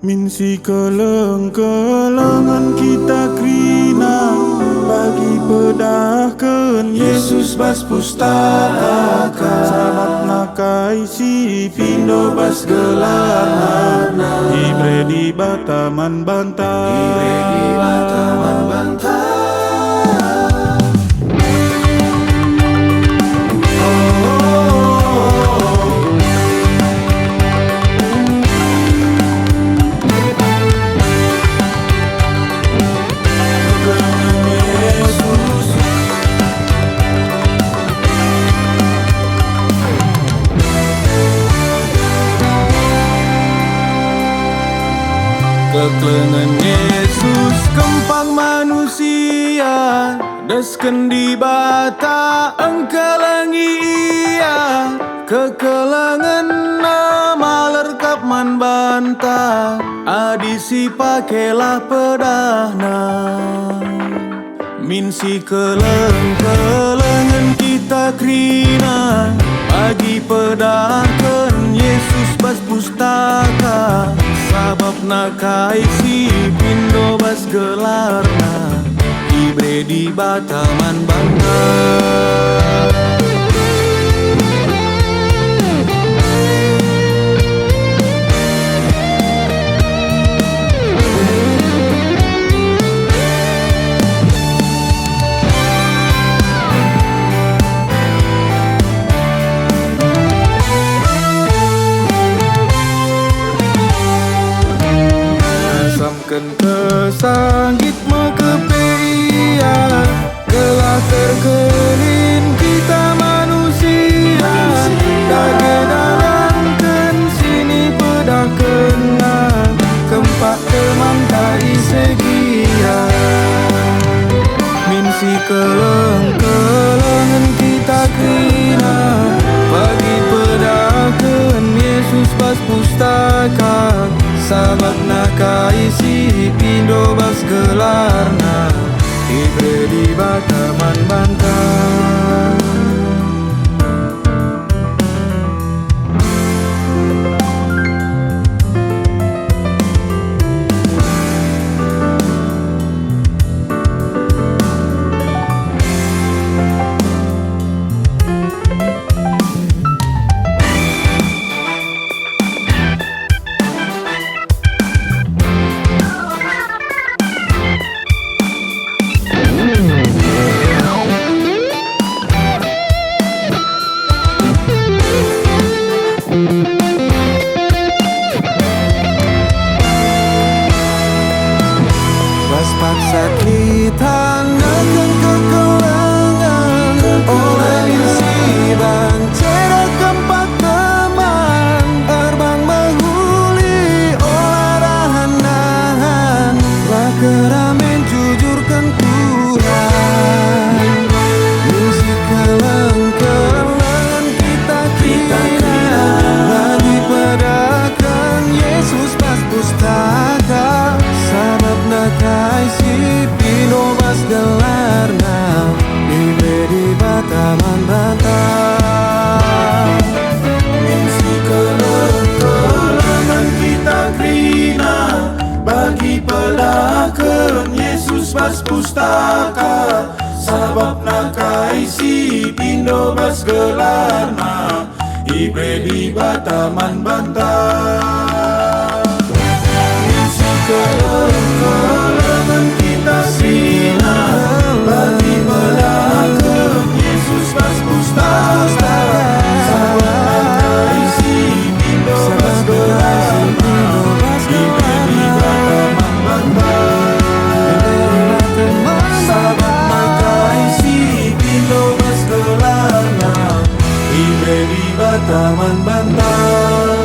Min si keleng-kelengan kita krina bagi pedahkeun Yesus bas pustaka sabat nakai si pindo bas gelarna ibre di Bataman Bantar Keklengan Yesus kempang manusia desken di bata engkelengi ia kekelengan nama lerkap man banta adisi pakelah pedahna min si keleng-kelengan kita krina bagi pedahkeun Yesus bas pustaka sabab nakai si pindo bas gelarna ibre di Bataman Bantar. Samken kesanggit mekepeia kelah terkelin kita manusia dage dalamkan sini pedah kena kempak teman dari segia min si keleng-kelengan kita krina bagi pedahkeun Yesus bas pustaka sabab nakai si pindo bas gelarna ibre di Bataman Bantar. Paksa kita nakan kekelengan oleh insiban cerah kempak teman terbang menghuli olarahan nahan bakeramen jujurkan Tuhan misi keleng-kelengan kita krina bagi pedahkeun Yesus bas pustaka sabab nakai si pindo bas gelarna ibre di Bataman Bantar. Min si keleng-kelengan kita krina bagi pedahkeun Yesus bas pustaka sabab nakai si pindo bas gelarna ibre di Bataman Bantar. Keleng-kelengan kita krina bagi pedahkeun Yesus bas pustaka sabab nakai si pindo bas gelarna ibre di Bataman Bantar. Sabab nakai si pindo bas gelarna ibre di Bataman Bantar.